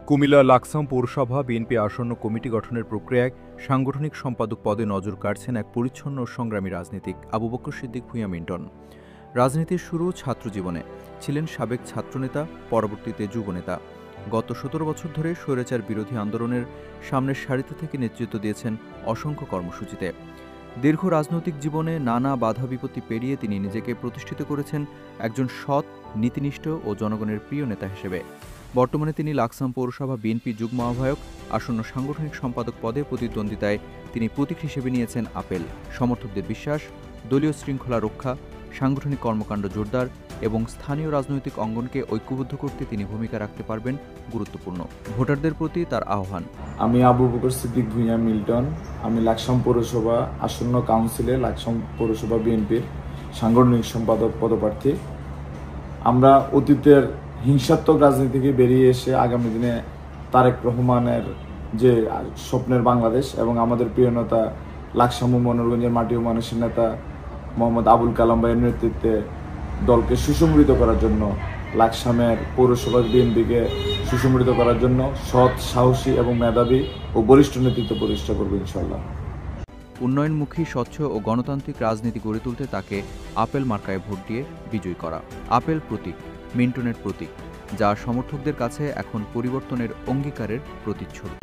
কুমিল্লা লাকসাম পৌরসভা বিএনপি আসন্ন কমিটি গঠনের প্রক্রিয়ায় সাংগঠনিক সম্পাদক পদে নজর কাটছেন এক পরিচ্ছন্ন ও সংগ্রামী রাজনীতিক আবু বকর সিদ্দিক ভূঁইয়া মিন্টন। রাজনীতির শুরু ছাত্রজীবনে, ছিলেন সাবেক ছাত্রনেতা, পরবর্তীতে যুবনেতা। গত ১৭ বছর ধরে স্বৈরাচার বিরোধী আন্দোলনের সামনের সারিতে থেকে নেতৃত্ব দিয়েছেন অসংখ্য কর্মসূচিতে। দীর্ঘ রাজনৈতিক জীবনে নানা বাধা বিপত্তি পেরিয়ে তিনি নিজেকে প্রতিষ্ঠিত করেছেন একজন সৎ, নীতিনিষ্ঠ ও জনগণের প্রিয় নেতা হিসেবে। বর্তমানে তিনি লাকসাম পৌরসভা বিএনপি যুগ্ম আহ্বায়ক। আসন্ন সাংগঠনিক সম্পাদক পদে প্রতিদ্বন্দ্বিতায় তিনি প্রতীক হিসেবে নিয়েছেন আপেল। সমর্থকদের বিশ্বাস, দলীয় শৃঙ্খলা রক্ষা, সাংগঠনিক কর্মকাণ্ড জোরদার এবং স্থানীয় রাজনৈতিক অঙ্গনকে ঐক্যবদ্ধ করতে তিনি ভূমিকা রাখতে পারবেন গুরুত্বপূর্ণ। ভোটারদের প্রতি তার আহ্বান। আমি আবু বকর সিদ্দিক ভূঁইয়া মিল্টন। আমি লাকসাম পৌরসভা আসন্ন কাউন্সিলে লাকসাম পৌরসভা বিএনপির সাংগঠনিক সম্পাদক পদপ্রার্থী। আমরা অতীতের হিংসাত্মক রাজনীতি থেকে বেরিয়ে এসে আগামী দিনে তারেক রহমানের যে স্বপ্নের বাংলাদেশ এবং আমাদের প্রিয় নেতা লাকসাম ও মনোরগঞ্জের মাটি ও মানুষের নেতা মোহাম্মদ আবুল কালাম ভাইয়ের নেতৃত্বে দলকে সুসংগঠিত করার জন্য, লাকসামের পৌরসভা বিএনপিকে সুসংগঠিত করার জন্য সৎ, সাহসী এবং মেধাবী ও বরিষ্ঠ নেতৃত্ব প্রতিষ্ঠা করবে ইনশাআল্লাহ। উন্নয়নমুখী, স্বচ্ছ ও গণতান্ত্রিক রাজনীতি গড়ে তুলতে তাকে আপেল মার্কায় ভোট দিয়ে বিজয়ী করা। আপেল প্রতীক, মিন্টনের প্রতীক, যা সমর্থকদের কাছে এখন পরিবর্তনের অঙ্গীকারের প্রতিচ্ছবি।